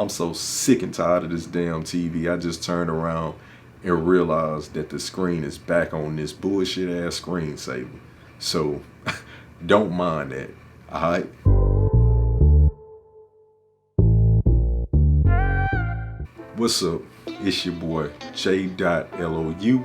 I'm so sick and tired of this damn TV. I just turned around and realized that the screen is back on this bullshit ass screensaver. So don't mind that, alright? What's up? It's your boy J.Lou,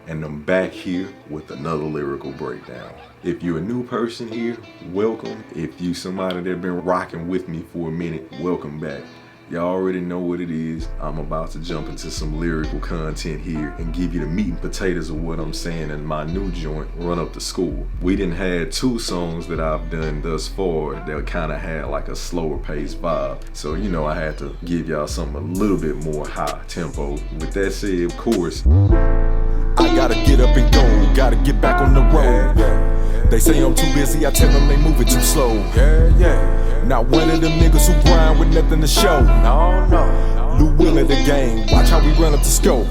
and I'm back here with another lyrical breakdown. If you're a new person here, welcome. If you somebody that been rocking with me for a minute, welcome back. Y'all already know what it is. I'm about to jump into some lyrical content here and give you the meat and potatoes of what I'm saying in my new joint, Run Up the School. We done had 2 songs that I've done thus far that kind of had like a slower paced vibe. So, you know, I had to give y'all something a little bit more high tempo. With that said, of course, I gotta get up and go, gotta get back on the road. They say I'm too busy, I tell them they moving too slow. Not one of them niggas who grind with nothing to show. No. Lou Will of the game, watch how we run up the scope.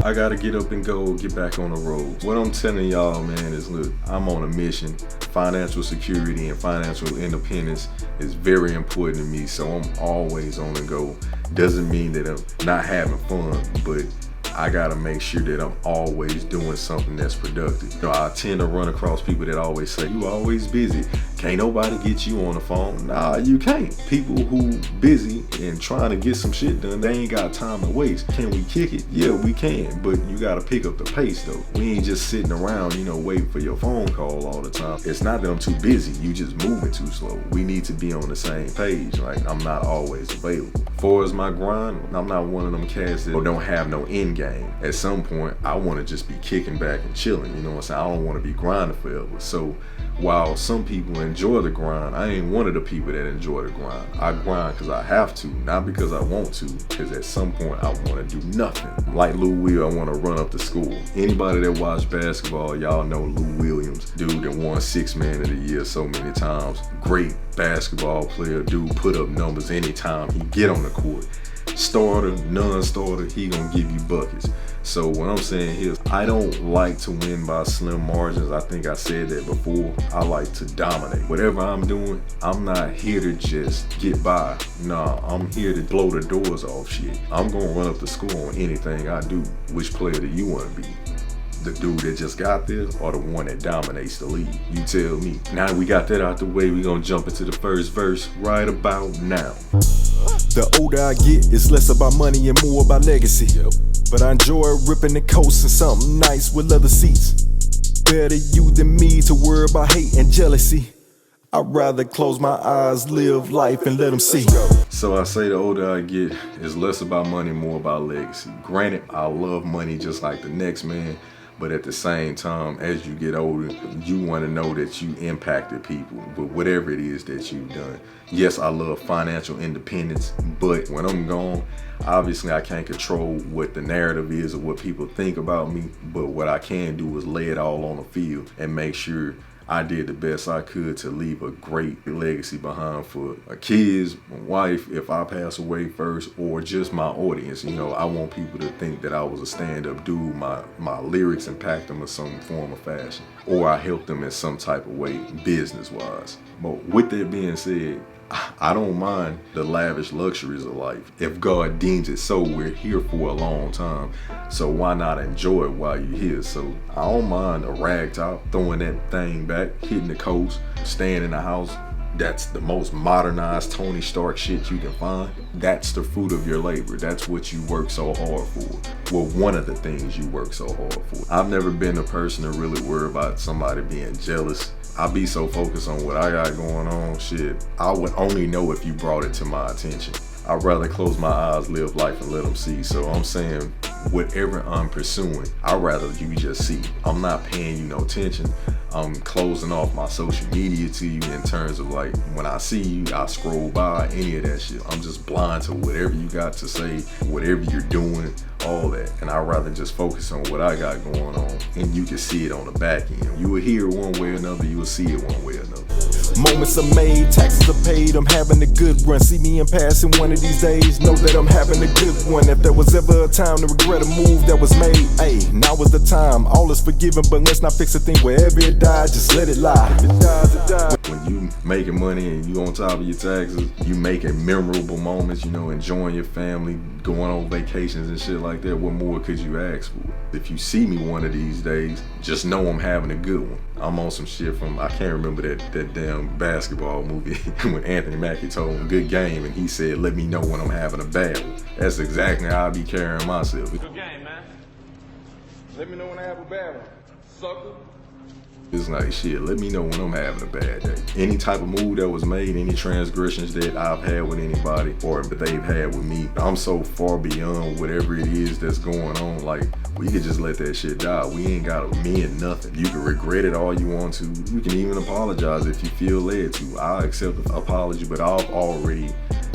I gotta get up and go, get back on the road. What I'm telling y'all, man, is look, I'm on a mission. Financial security and financial independence is very important to me, so I'm always on the go. Doesn't mean that I'm not having fun, but I gotta make sure that I'm always doing something that's productive. You know, I tend to run across people that always say, you always busy. Can't nobody get you on the phone. Nah, you can't. People who busy and trying to get some shit done, they ain't got time to waste. Can we kick it? Yeah, we can, but you gotta pick up the pace though. We ain't just sitting around, you know, waiting for your phone call all the time. It's not that I'm too busy, you just moving too slow. We need to be on the same page, right? I'm not always available. As far as my grind, I'm not one of them cats that don't have no end game. At some point, I wanna just be kicking back and chilling, you know what I'm saying? I don't wanna be grinding forever. So while some people enjoy the grind, I ain't one of the people that enjoy the grind. I grind because I have to, not because I want to, because at some point I want to do nothing. Like Lou Will, I want to run up the school. Anybody that watch basketball, y'all know Lou Williams, dude that won 6th Man of the Year so many times. Great basketball player, dude put up numbers anytime he get on the court. Starter, non-starter, he gonna give you buckets. So what I'm saying here is I don't like to win by slim margins. I think I said that before. I like to dominate. Whatever I'm doing, I'm not here to just get by. Nah, I'm here to blow the doors off shit. I'm gonna run up the score on anything I do. Which player do you wanna be? The dude that just got there or the one that dominates the league? You tell me. Now we got that out the way, we gonna jump into the first verse right about now. The older I get, it's less about money and more about legacy. But I enjoy ripping the coast and something nice with leather seats. Better you than me to worry about hate and jealousy. I'd rather close my eyes, live life, and let them see. So I say the older I get, it's less about money, more about legacy. Granted, I love money just like the next man, but at the same time, as you get older, you want to know that you impacted people with whatever it is that you've done. Yes, I love financial independence, but when I'm gone, obviously I can't control what the narrative is or what people think about me, but what I can do is lay it all on the field and make sure I did the best I could to leave a great legacy behind for my kids, my wife, if I pass away first, or just my audience. You know, I want people to think that I was a stand-up dude, my lyrics impact them in some form or fashion, or I helped them in some type of way, business-wise. But with that being said, I don't mind the lavish luxuries of life. If God deems it so, we're here for a long time. So why not enjoy it while you're here? So I don't mind a rag top, throwing that thing back, hitting the coast, staying in the house. That's the most modernized Tony Stark shit you can find. That's the fruit of your labor. That's what you work so hard for. Well, one of the things you work so hard for. I've never been a person to really worry about somebody being jealous. I be so focused on what I got going on, shit. I would only know if you brought it to my attention. I'd rather close my eyes, live life, and let them see. So I'm saying, whatever I'm pursuing, I'd rather you just see. I'm not paying you no attention. I'm closing off my social media to you in terms of like, when I see you, I scroll by, any of that shit. I'm just blind to whatever you got to say, whatever you're doing, all that. And I'd rather just focus on what I got going on, and you can see it on the back end. You will hear it one way or another, you will see it one way or another. Moments are made, taxes are paid, I'm having a good run. See me in passing one of these days, know that I'm having a good one. If there was ever a time to regret a move that was made, hey, now is the time. All is forgiven, but let's not fix a thing wherever it dies, just let it lie. If it dies, it dies. When you making money and you on top of your taxes, you making memorable moments, you know, enjoying your family, going on vacations and shit like that, what more could you ask for? If you see me one of these days, just know I'm having a good one. I'm on some shit from, I can't remember that damn basketball movie when Anthony Mackie told him good game and he said, let me know when I'm having a bad one. That's exactly how I be carrying myself. Good game, man. Let me know when I have a bad one, sucker. It's like, shit, let me know when I'm having a bad day. Any type of move that was made, any transgressions that I've had with anybody or that they've had with me, I'm so far beyond whatever it is that's going on. Like, we could just let that shit die. We ain't gotta mend nothing. You can regret it all you want to. You can even apologize if you feel led to. I'll accept the apology, but I've already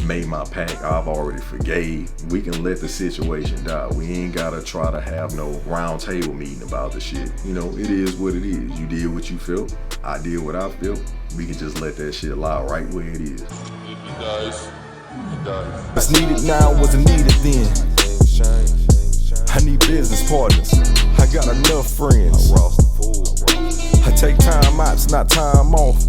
made my pact. I've already forgave. We can let the situation die. We ain't gotta try to have no round table meeting about the shit. You know, it is what it is. You did what you felt. I did what I felt. We can just let that shit lie right where it is. If it dies, it dies. What's needed now wasn't needed then. I need business partners. I got enough friends. I take time out, it's not time off.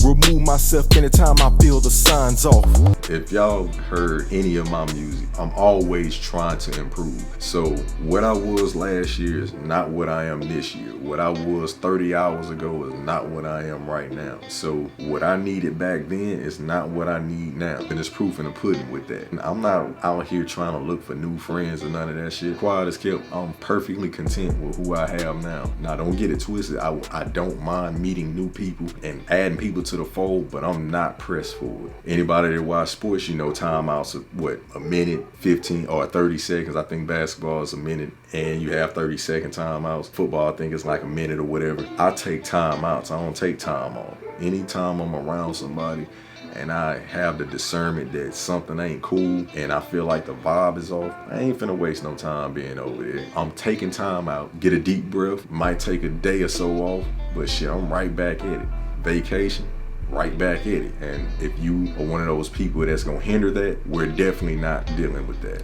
Remove myself anytime I feel the signs off. If y'all heard any of my music, I'm always trying to improve. So what I was last year is not what I am this year. What I was 30 hours ago is not what I am right now. So what I needed back then is not what I need now. And there's proof in the pudding with that. And I'm not out here trying to look for new friends or none of that shit. Quiet as kept, I'm perfectly content with who I have now. Now don't get it twisted. I don't mind meeting new people and adding people to the fold, but I'm not pressed for it. Anybody that watch sports, you know timeouts are what, a minute, 15 or 30 seconds. I think basketball is a minute and you have 30-second timeouts. Football, I think it's like a minute or whatever. I take timeouts. I don't take time off. Anytime I'm around somebody and I have the discernment that something ain't cool and I feel like the vibe is off, I ain't finna waste no time being over there. I'm taking time out, get a deep breath, might take a day or so off, but shit, I'm right back at it. Vacation, right back at it. And if you are one of those people that's gonna hinder that, we're definitely not dealing with that.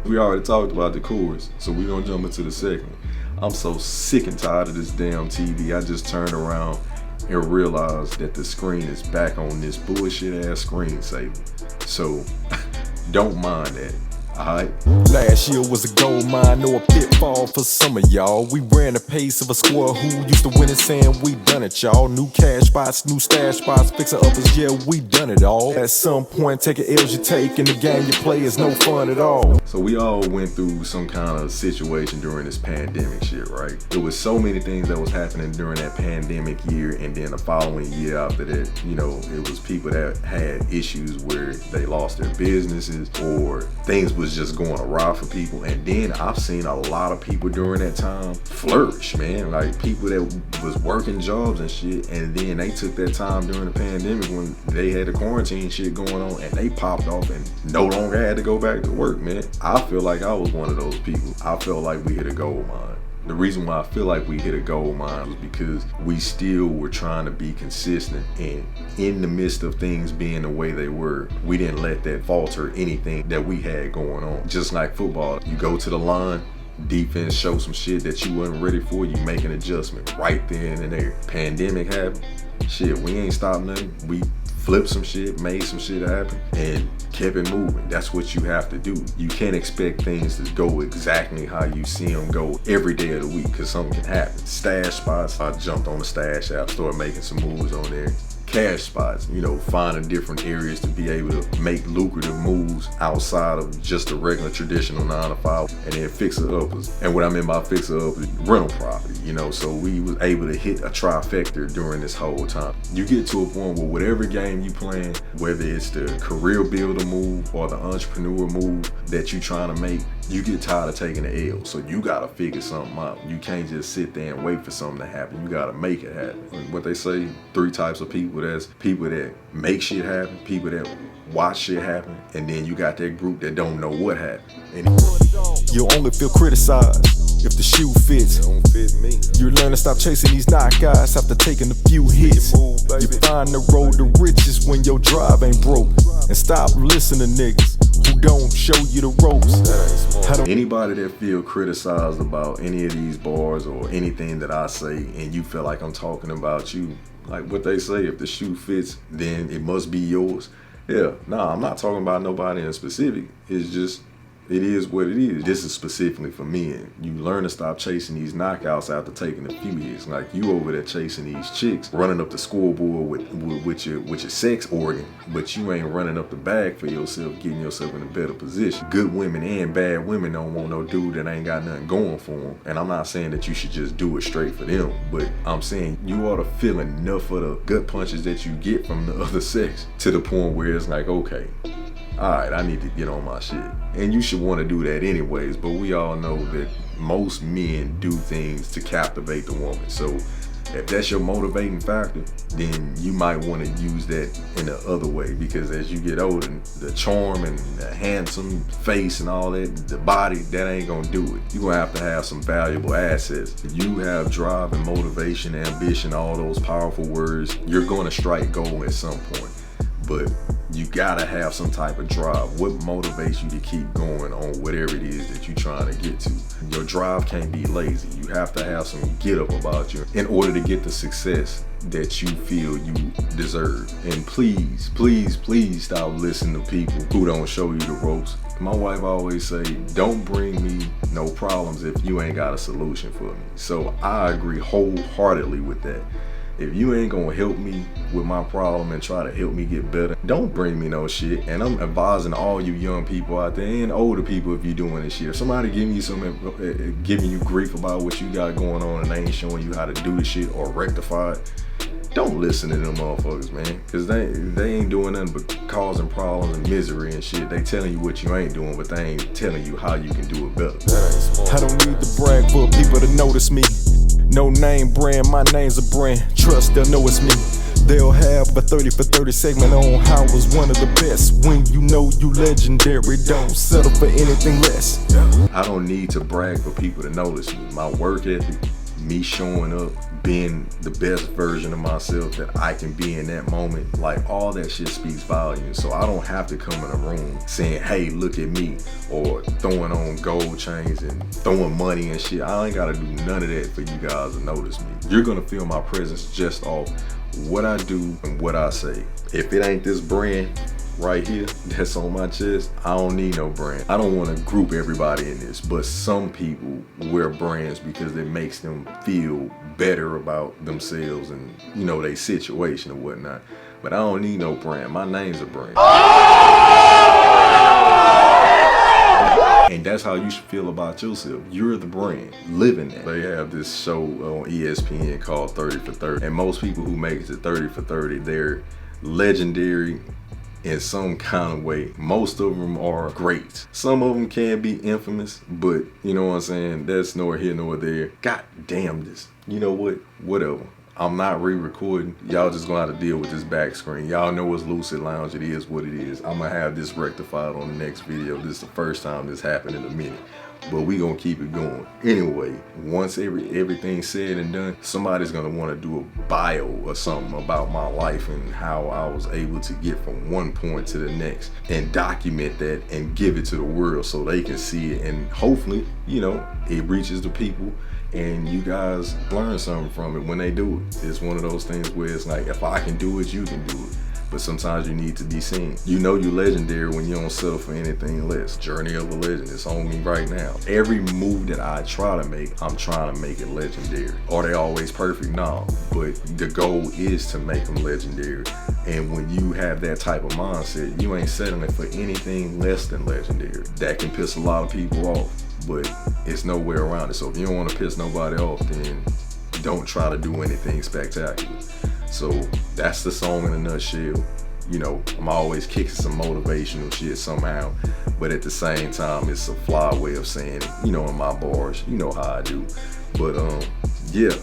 We already talked about the chorus, so we're gonna jump into the second one. I'm so sick and tired of this damn TV. I just turned around and realized that the screen is back on this bullshit ass screensaver. So don't mind that. Alright. Last year was a gold mine, no a pitfall for some of y'all. We ran the pace of a squad who used to win and saying we done it, y'all. New cash spots, new stash spots, fixer uppers, yeah, we done it all. At some point, taking L's you take and the game you play is no fun at all. So we all went through some kind of situation during this pandemic shit, right? There was so many things that was happening during that pandemic year, and then the following year after that, you know, it was people that had issues where they lost their businesses or things was just going awry for people. And then I've seen a lot of people during that time flourish, man. Like people that was working jobs and shit, and then they took that time during the pandemic when they had the quarantine shit going on and they popped off and no longer had to go back to work, man. I feel like I was one of those people. I felt like we hit a gold mine. The reason why I feel like we hit a gold mine was because we still were trying to be consistent, and in the midst of things being the way they were, we didn't let that falter anything that we had going on. Just like football, you go to the line, defense show some shit that you wasn't ready for, you make an adjustment right then and there. Pandemic happened, shit, we ain't stopped nothing. We flipped some shit, made some shit happen, and kept it moving. That's what you have to do. You can't expect things to go exactly how you see them go every day of the week, because something can happen. Stash spots, I jumped on the Stash app, started making some moves on there. Cash spots, you know, finding different areas to be able to make lucrative moves outside of just the regular traditional 9 to 5, and then fixer uppers. And what I mean by fixer uppers, rental property, you know, so we was able to hit a trifecta during this whole time. You get to a point where whatever game you playing, whether it's the career builder move or the entrepreneur move that you trying to make, you get tired of taking the L. So you gotta figure something out. You can't just sit there and wait for something to happen. You gotta make it happen. What they say, 3 types of people. There's people that make shit happen, people that watch shit happen, and then you got that group that don't know what happened. And you'll only feel criticized if the shoe fits. it don't fit me. You learn to stop chasing these knockouts after taking a few hits. You find the road to riches when your drive ain't broke. And stop listening to niggas who don't show you the ropes. Anybody that feel criticized about any of these bars or anything that I say, and you feel like I'm talking about you, like what they say, if the shoe fits, then it must be yours. Yeah, nah, I'm not talking about nobody in specific. It's just, it is what it is. This is specifically for men. You learn to stop chasing these knockouts after taking a few hits. Like you over there chasing these chicks, running up the scoreboard with your sex organ, but you ain't running up the bag for yourself, getting yourself in a better position. Good women and bad women don't want no dude that ain't got nothing going for them. And I'm not saying that you should just do it straight for them, but I'm saying you ought to feel enough of the gut punches that you get from the other sex to the point where it's like, okay, alright, I need to get on my shit. And you should want to do that anyways, but we all know that most men do things to captivate the woman. So if that's your motivating factor, then you might want to use that in the other way, because as you get older, the charm and the handsome face and all that, the body, that ain't gonna do it. You're gonna have to have some valuable assets. You have drive and motivation, ambition, all those powerful words. You're gonna strike gold at some point. But you gotta have some type of drive. What motivates you to keep going on whatever it is that you're trying to get to? Your drive can't be lazy. You have to have some get up about you in order to get the success that you feel you deserve. And please, please, please stop listening to people who don't show you the ropes. My wife always say, don't bring me no problems if you ain't got a solution for me. So I agree wholeheartedly with that. If you ain't gonna help me with my problem and try to help me get better, don't bring me no shit. And I'm advising all you young people out there and older people, if you're doing this shit, if somebody giving you grief about what you got going on and they ain't showing you how to do the shit or rectify it, don't listen to them motherfuckers, man. Cause they ain't doing nothing but causing problems and misery and shit. They telling you what you ain't doing, but they ain't telling you how you can do it better. I don't need to brag for people to notice me. No name brand, my name's a brand. Trust, they'll know it's me. They'll have a 30 for 30 segment on how I was one of the best. When you know you legendary, don't settle for anything less. I don't need to brag for people to notice me. My work ethic, me showing up, being the best version of myself that I can be in that moment, like all that shit speaks volumes. So I don't have to come in a room saying, hey, look at me, or throwing on gold chains and throwing money and shit. I ain't gotta do none of that for you guys to notice me. You're gonna feel my presence just off what I do and what I say. If it ain't this brand right here that's on my chest, I don't need no brand. I don't want to group everybody in this, but some people wear brands because it makes them feel better about themselves and, you know, their situation or whatnot. But I don't need no brand. My name's a brand. And that's how you should feel about yourself. You're the brand. Live in that. They have this show on ESPN called 30 for 30. And most people who make it to 30 for 30, they're legendary in some kind of way. Most of them are great. Some of them can be infamous, but you know what I'm saying? That's nor here nor there. God damn this. You know what? Whatever. I'm not re-recording. Y'all just gonna have to deal with this back screen. Y'all know it's Loucid Lounge. It is what it is. I'm gonna have this rectified on the next video. This is the first time this happened in a minute, but we gonna keep it going. Anyway, once everything's said and done, somebody's gonna wanna do a bio or something about my life and how I was able to get from one point to the next and document that and give it to the world so they can see it, and hopefully, you know, it reaches the people and you guys learn something from it when they do it. It's one of those things where it's like, if I can do it, you can do it. But sometimes you need to be seen. You know you're legendary when you don't settle for anything less. Journey of a legend, it's on me right now. Every move that I try to make, I'm trying to make it legendary. Are they always perfect? No, but the goal is to make them legendary. And when you have that type of mindset, you ain't settling for anything less than legendary. That can piss a lot of people off, but it's no way around it. So if you don't want to piss nobody off, then don't try to do anything spectacular. So that's the song in a nutshell. You know, I'm always kicking some motivational shit somehow, but at the same time, it's a fly way of saying it, you know, in my bars. You know how I do. But yeah,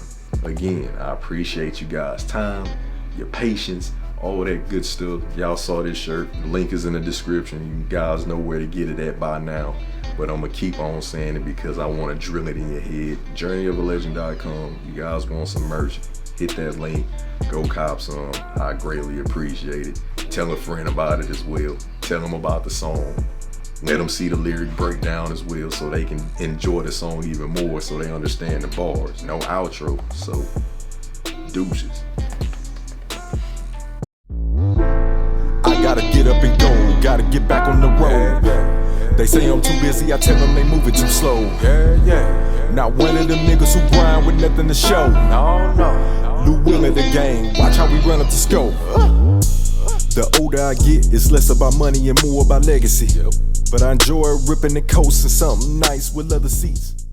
again, I appreciate you guys' time, your patience, all that good stuff. Y'all saw this shirt. The link is in the description. You guys know where to get it at by now. But I'm gonna keep on saying it because I want to drill it in your head. JourneyOfALegend.com. You guys want some merch? Hit that link. Go cop some. I greatly appreciate it. Tell a friend about it as well. Tell them about the song. Let them see the lyric breakdown as well so they can enjoy the song even more so they understand the bars. No outro, so deuces. I gotta get up and go, gotta get back on the road. They say I'm too busy, I tell them they moving too slow. Not one of them niggas who grind with nothing to show. Lou Will of the game, watch how we run up the scope. The older I get, it's less about money and more about legacy. But I enjoy ripping the coast and something nice with leather seats.